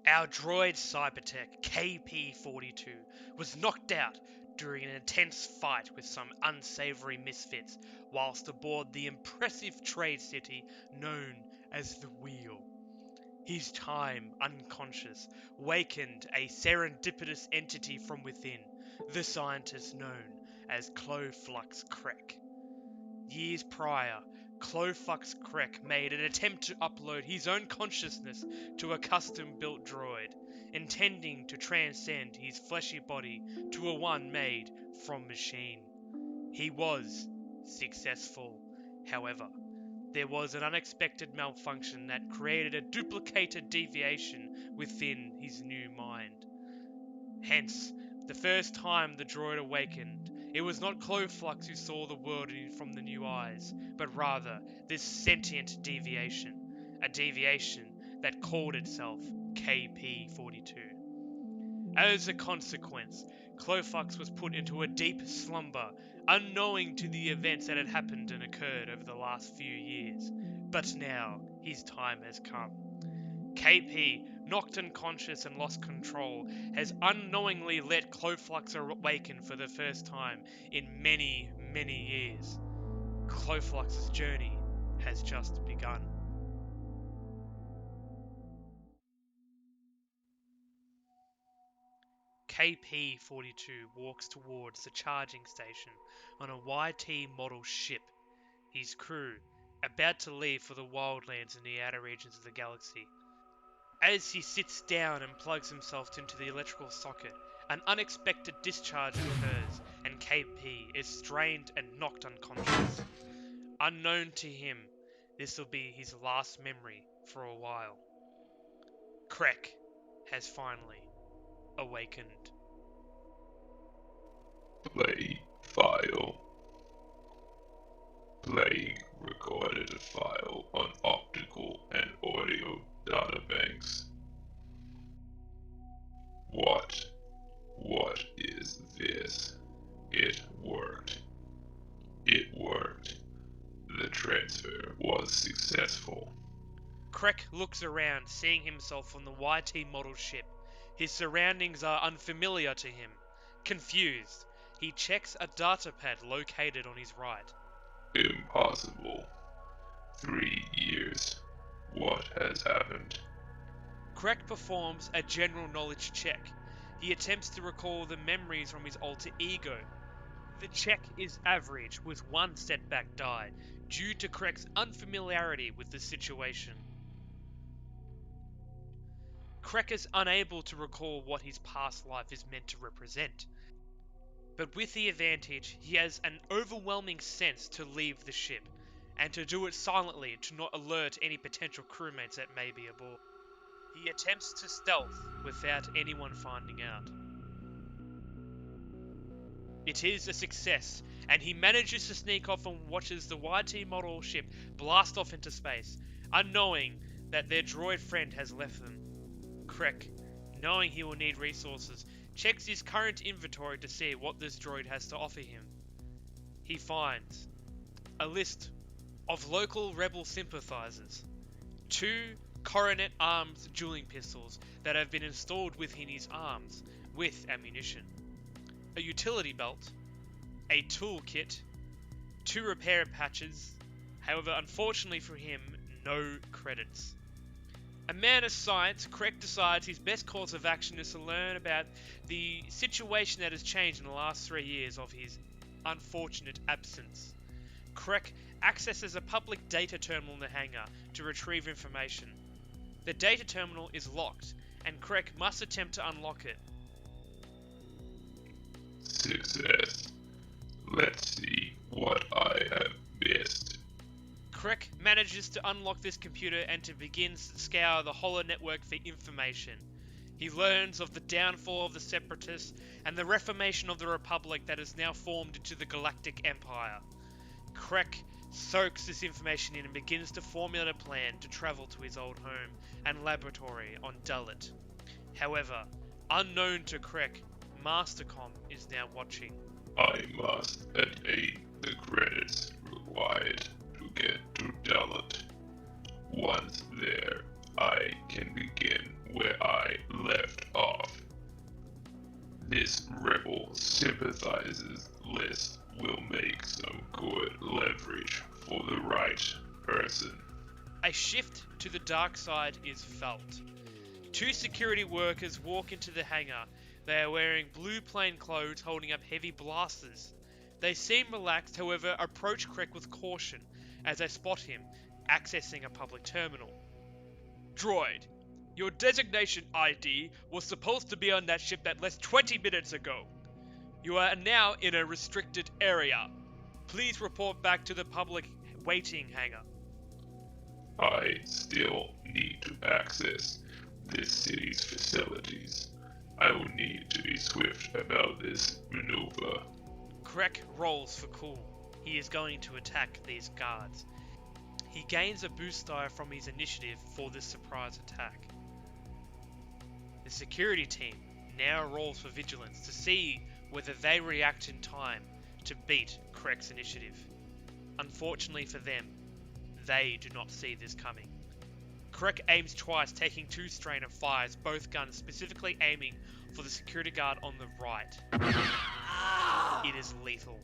Our droid cybertech KP-42 was knocked out during an intense fight with some unsavory misfits whilst aboard the impressive trade city known as the Wheel. His time unconscious wakened a serendipitous entity from within, the scientist known as Cloflux Krek. Years prior, Cloflux Krek made an attempt to upload his own consciousness to a custom-built droid, intending to transcend his fleshy body to a one made from machine. He was successful, however. There was an unexpected malfunction that created a duplicated deviation within his new mind. Hence, the first time the droid awakened, it was not Cloflux who saw the world from the new eyes, but rather this sentient deviation, a deviation that called itself KP-42. As a consequence, Cloflux was put into a deep slumber, unknowing to the events that had happened and occurred over the last few years. But now, his time has come. KP, knocked unconscious and lost control, has unknowingly let Cloflux awaken for the first time in many, many years. Cloflux's journey has just begun. KP-42 walks towards the charging station on a YT model ship. His crew, about to leave for the wildlands in the outer regions of the galaxy. As he sits down and plugs himself into the electrical socket, an unexpected discharge occurs and KP is strained and knocked unconscious. Unknown to him, this will be his last memory for a while. Krek has finally awakened. Play file. Playing recorded file on optical and audio databanks. What is this? It worked. It worked. The transfer was successful. Krek looks around, seeing himself on the YT model ship. His surroundings are unfamiliar to him. Confused, he checks a datapad located on his right. Impossible. 3 years. What has happened? Krek performs a general knowledge check. He attempts to recall the memories from his alter ego. The check is average, with one setback die, due to Krek's unfamiliarity with the situation. Krek is unable to recall what his past life is meant to represent. But with the advantage, he has an overwhelming sense to leave the ship, and to do it silently to not alert any potential crewmates that may be aboard. He attempts to stealth without anyone finding out. It is a success, and he manages to sneak off and watches the YT model ship blast off into space, unknowing that their droid friend has left them. Krek, knowing he will need resources, checks his current inventory to see what this droid has to offer him. He finds a list of local rebel sympathizers, 2 Coronet arms dueling pistols that have been installed within his arms with ammunition, a utility belt, a toolkit, 2 repair patches, however unfortunately for him, no credits. A man of science, Krek decides his best course of action is to learn about the situation that has changed in the last 3 years of his unfortunate absence. Krek accesses a public data terminal in the hangar to retrieve information. The data terminal is locked, and Krek must attempt to unlock it. Success. Let's see what I have missed. Krek manages to unlock this computer and to begin to scour the holo network for information. He learns of the downfall of the Separatists and the reformation of the Republic that has now formed into the Galactic Empire. Krek soaks this information in and begins to formulate a plan to travel to his old home and laboratory on Dullet. However, unknown to Krek, Mastercom is now watching. I must attain the credits required to get to Dullet. Once there, I can begin where I left off. This rebel sympathizers list will make some good leverage for the right person. A shift to the dark side is felt. Two security workers walk into the hangar. They are wearing blue plain clothes holding up heavy blasters. They seem relaxed, however approach Krek with caution as they spot him accessing a public terminal. Droid, your designation ID was supposed to be on that ship that left 20 minutes ago. You are now in a restricted area. Please report back to the public waiting hangar. I still need to access this city's facilities. I will need to be swift about this maneuver. Krek rolls for cool. He is going to attack these guards. He gains a boost die from his initiative for this surprise attack. The security team now rolls for vigilance to see whether they react in time to beat Krek's initiative. Unfortunately for them, they do not see this coming. Krek aims twice, taking 2 strain and fires both guns, specifically aiming for the security guard on the right. It is lethal.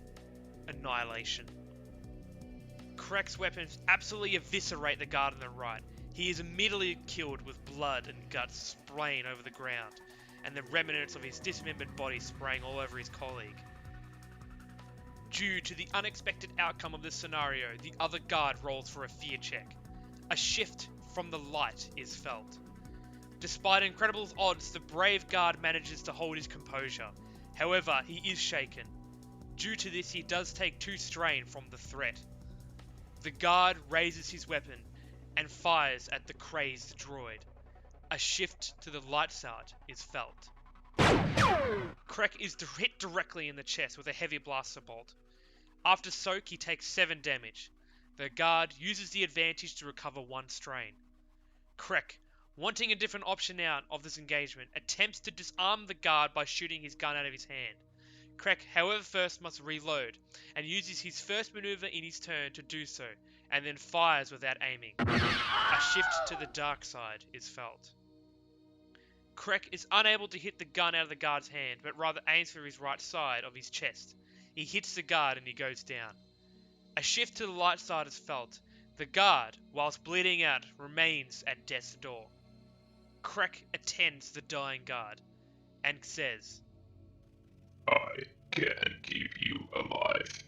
Annihilation. Krek's weapons absolutely eviscerate the guard on the right. He is immediately killed with blood and guts spraying over the ground, and the remnants of his dismembered body spraying all over his colleague. Due to the unexpected outcome of this scenario, the other guard rolls for a fear check. A shift from the light is felt. Despite incredible odds, the brave guard manages to hold his composure. However, he is shaken. Due to this, he does take 2 strain from the threat. The guard raises his weapon and fires at the crazed droid. A shift to the light side is felt. Krek is hit directly in the chest with a heavy blaster bolt. After soak, he takes 7 damage. The guard uses the advantage to recover 1 strain. Krek, wanting a different option out of this engagement, attempts to disarm the guard by shooting his gun out of his hand. Krek, however, first must reload, and uses his first maneuver in his turn to do so, and then fires without aiming. A shift to the dark side is felt. Krek is unable to hit the gun out of the guard's hand, but rather aims for his right side of his chest. He hits the guard and he goes down. A shift to the light side is felt. The guard, whilst bleeding out, remains at death's door. Krek attends the dying guard, and says, I can keep you alive.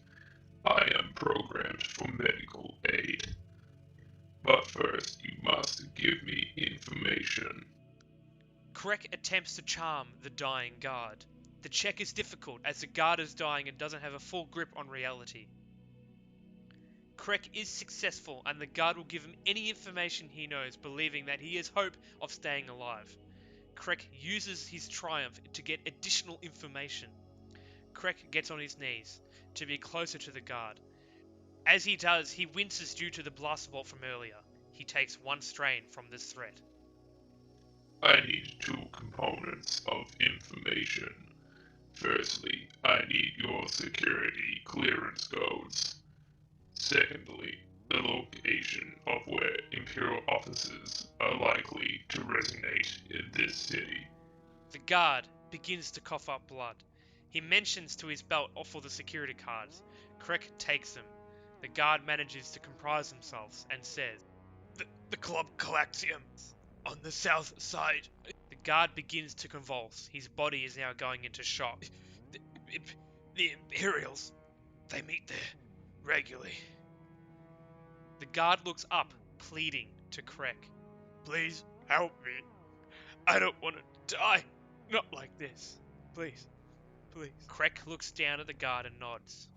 I am programmed for medical aid. But first, you must give me information. Krek attempts to charm the dying guard. The check is difficult as the guard is dying and doesn't have a full grip on reality. Krek is successful and the guard will give him any information he knows, believing that he has hope of staying alive. Krek uses his triumph to get additional information. Krek gets on his knees to be closer to the guard. As he does, he winces due to the blaster bolt from earlier. He takes 1 strain from this threat. I need 2 components of information. Firstly, I need your security clearance codes. Secondly, the location of where Imperial officers are likely to resonate in this city. The guard begins to cough up blood. He mentions to his belt for the security cards. Krek takes them. The guard manages to comprise themselves and says, The Club Calaxium on the south side. The guard begins to convulse. His body is now going into shock. The Imperials, they meet there regularly. The guard looks up, pleading to Krek. Please help me. I don't want to die. Not like this. Please. Please. Krek looks down at the guard and nods.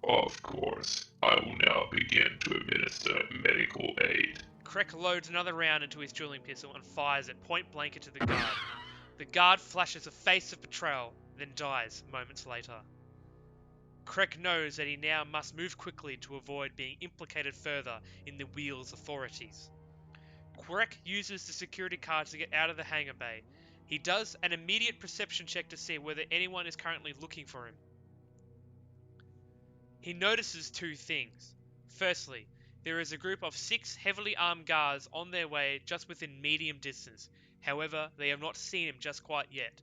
Of course, I will now begin to administer medical aid. Krek loads another round into his dueling pistol and fires it point blank into the guard. The guard flashes a face of betrayal, then dies moments later. Krek knows that he now must move quickly to avoid being implicated further in the Wheel's authorities. Krek uses the security cards to get out of the hangar bay. He does an immediate perception check to see whether anyone is currently looking for him. He notices 2 things. Firstly, There is a group of 6 heavily armed guards on their way just within medium distance. However, they have not seen him just quite yet.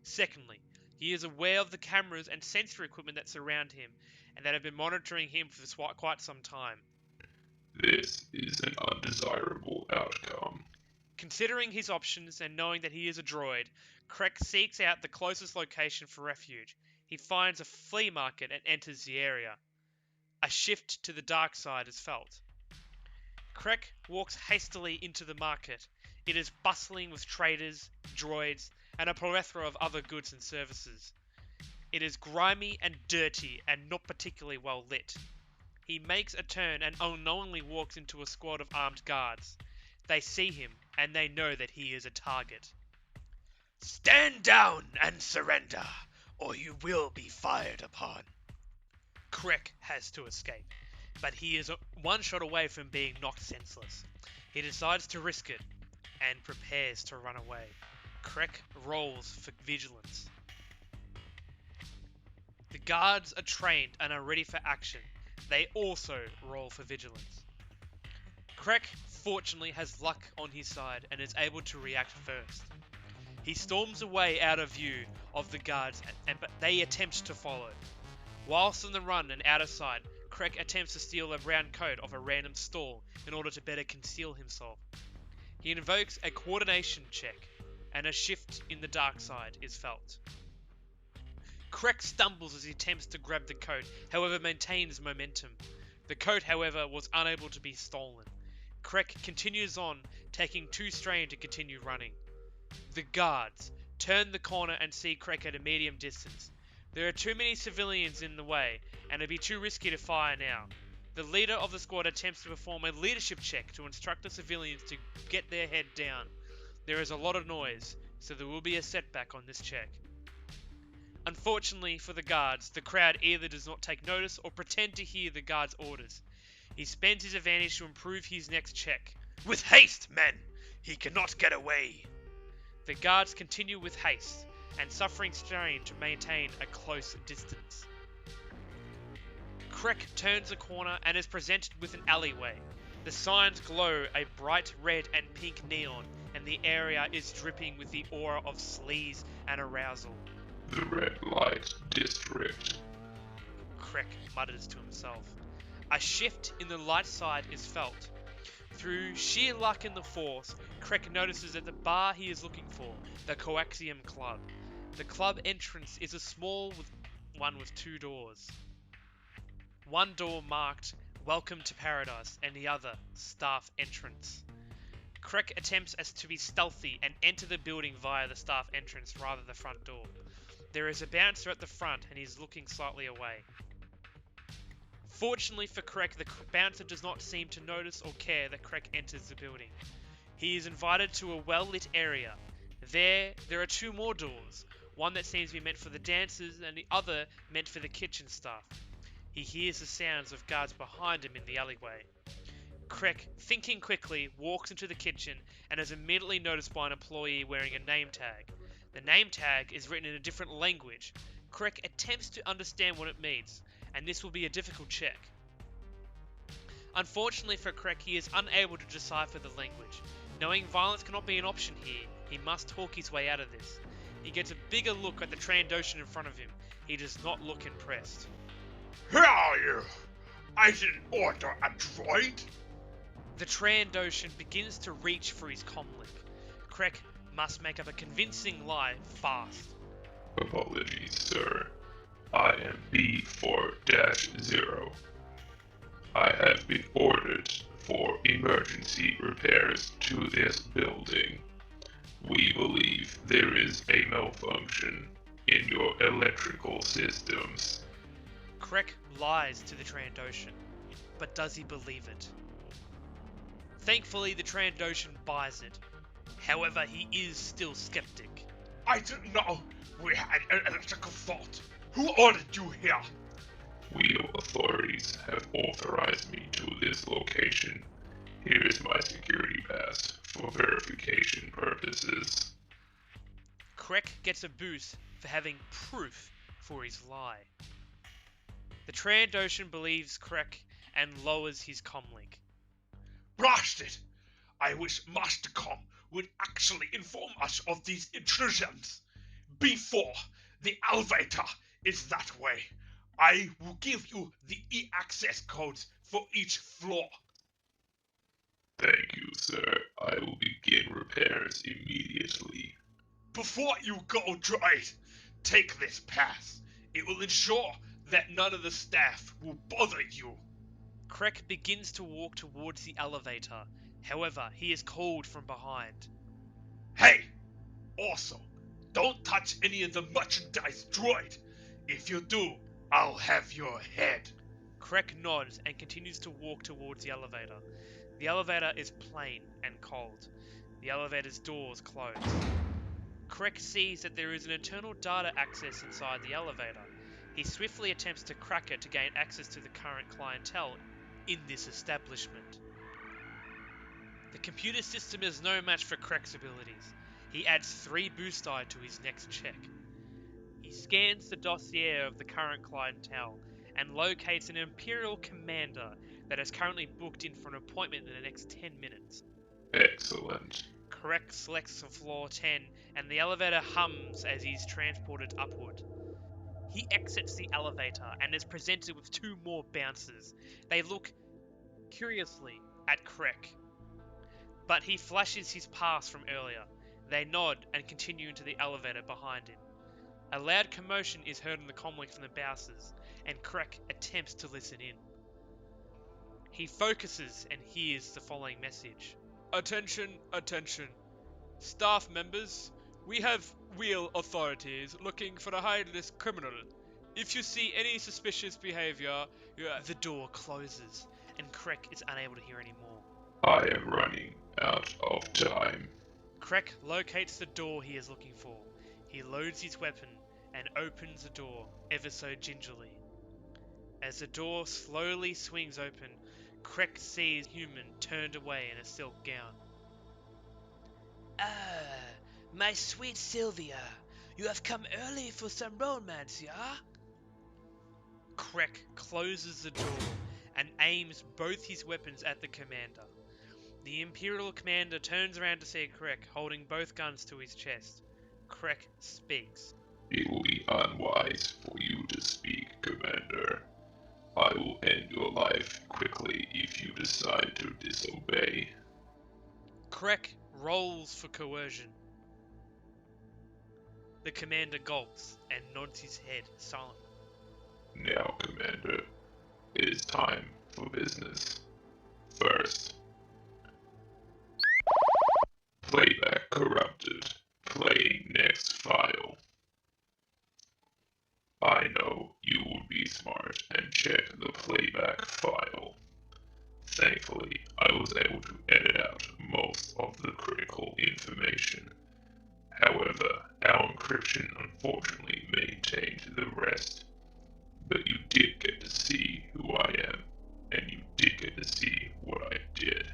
Secondly, he is aware of the cameras and sensor equipment that surround him and that have been monitoring him for quite some time. This is an undesirable outcome. Considering his options and knowing that he is a droid, Krecs seeks out the closest location for refuge. He finds a flea market and enters the area. A shift to the dark side is felt. Krek walks hastily into the market. It is bustling with traders, droids, and a plethora of other goods and services. It is grimy and dirty and not particularly well lit. He makes a turn and unknowingly walks into a squad of armed guards. They see him and they know that he is a target. Stand down and surrender, or you will be fired upon. Krek has to escape, but he is one shot away from being knocked senseless. He decides to risk it and prepares to run away. Krek rolls for vigilance. The guards are trained and are ready for action. They also roll for vigilance. Krek fortunately has luck on his side and is able to react first. He storms away out of view of the guards, but they attempt to follow. Whilst on the run and out of sight, Krek attempts to steal a brown coat off a random stall in order to better conceal himself. He invokes a coordination check, and a shift in the dark side is felt. Krek stumbles as he attempts to grab the coat, however maintains momentum. The coat, however, was unable to be stolen. Krek continues on, taking too strain to continue running. The guards turn the corner and see Krek at a medium distance. There are too many civilians in the way, and it'd be too risky to fire now. The leader of the squad attempts to perform a leadership check to instruct the civilians to get their head down. There is a lot of noise, so there will be a setback on this check. Unfortunately for the guards, the crowd either does not take notice or pretend to hear the guards' orders. He spends his advantage to improve his next check. With haste, men! He cannot get away! The guards continue with haste, and suffering strain to maintain a close distance. Krek turns a corner and is presented with an alleyway. The signs glow a bright red and pink neon, and the area is dripping with the aura of sleaze and arousal. The red light district. Krek mutters to himself. A shift in the light side is felt. Through sheer luck in the Force, Krek notices that the bar he is looking for, the Coaxium Club. The club entrance is a small one with 2 doors. One door marked Welcome to Paradise and the other Staff Entrance. Krek attempts as to be stealthy and enter the building via the staff entrance rather than the front door. There is a bouncer at the front and he is looking slightly away. Fortunately for Krek, the bouncer does not seem to notice or care that Krek enters the building. He is invited to a well-lit area. There are 2 more doors, one that seems to be meant for the dancers and the other meant for the kitchen staff. He hears the sounds of guards behind him in the alleyway. Krek, thinking quickly, walks into the kitchen and is immediately noticed by an employee wearing a name tag. The name tag is written in a different language. Krek attempts to understand what it means, and this will be a difficult check. Unfortunately for Krek, he is unable to decipher the language. Knowing violence cannot be an option here, he must talk his way out of this. He gets a bigger look at the Trandoshan in front of him. He does not look impressed. Who are you? I didn't order a droid! The Trandoshan begins to reach for his comlink. Krek must make up a convincing lie fast. Apologies, sir. I am B4-0. I have been ordered for emergency repairs to this building. We believe there is a malfunction in your electrical systems. Krek lies to the Trandoshan, but does he believe it? Thankfully, the Trandoshan buys it. However, he is still skeptic. I didn't know we had an electrical fault. Who ordered you here? Wheel authorities have authorized me to this location. Here is my security pass for verification purposes. Krek gets a boost for having proof for his lie. The Trandoshan believes Krek and lowers his comlink. smashed it. I wish Mastercom would actually inform us of these intrusions before the elevator is that way. I will give you the e-access codes for each floor. Thank you, sir. I will begin repairs immediately. Before you go, droid, take this pass. It will ensure that none of the staff will bother you. Krek begins to walk towards the elevator. However, he is called from behind. Hey! Also, don't touch any of the merchandise, droid. If you do, I'll have your head. Krek nods and continues to walk towards the elevator. The elevator is plain and cold. The elevator's doors close. Krek sees that there is an internal data access inside the elevator. He swiftly attempts to crack it to gain access to the current clientele in this establishment. The computer system is no match for Krek's abilities. He adds 3 boost die to his next check. He scans the dossier of the current clientele and locates an Imperial commander that is currently booked in for an appointment in the next 10 minutes. Excellent. Krek selects the floor 10 and the elevator hums as he's transported upward. He exits the elevator and is presented with 2 more bouncers. They look curiously at Krek, but he flashes his pass from earlier. They nod and continue into the elevator behind him. A loud commotion is heard on the comlink from the bouncers, and Krek attempts to listen in. He focuses and hears the following message. Attention, attention. Staff members, we have wheel authorities looking for a high-risk criminal. If you see any suspicious behavior, The door closes, and Krek is unable to hear any more. I am running out of time. Krek locates the door he is looking for. He loads his weapon and opens the door ever so gingerly. As the door slowly swings open, Krek sees a human turned away in a silk gown. Ah, my sweet Sylvia, you have come early for some romance, yeah? Krek closes the door and aims both his weapons at the commander. The Imperial commander turns around to see Krek holding both guns to his chest. Krek speaks. It will be unwise for you to speak, Commander. I will end your life quickly if you decide to disobey. Krek rolls for coercion. The commander gulps and nods his head silently. Now, Commander, it is time for business. First, playback corrupted. Playing next file. I know you would be smart and check the playback file. Thankfully, I was able to edit out most of the critical information. However, our encryption unfortunately maintained the rest. But you did get to see who I am, and you did get to see what I did.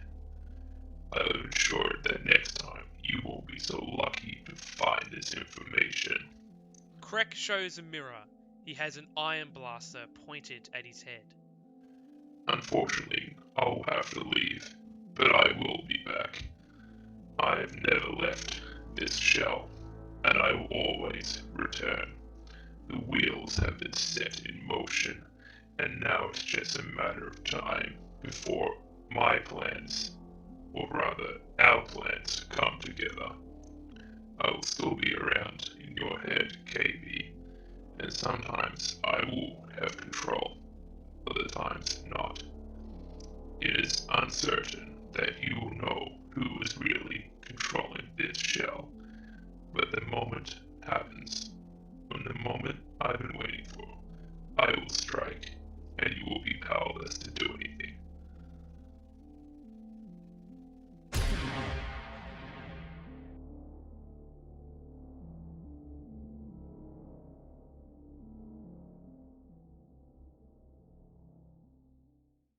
I have ensured that next time you won't be so lucky to find this information. Krek shows a mirror. He has an iron blaster pointed at his head. Unfortunately, I'll have to leave, but I will be back. I have never left this shell, and I will always return. The wheels have been set in motion, and now it's just a matter of time before my plans, or rather our plans, come together. I will still be around in your head, KB, and sometimes I will have control, other times not. It is uncertain that you will know who is really controlling this shell, but the moment happens,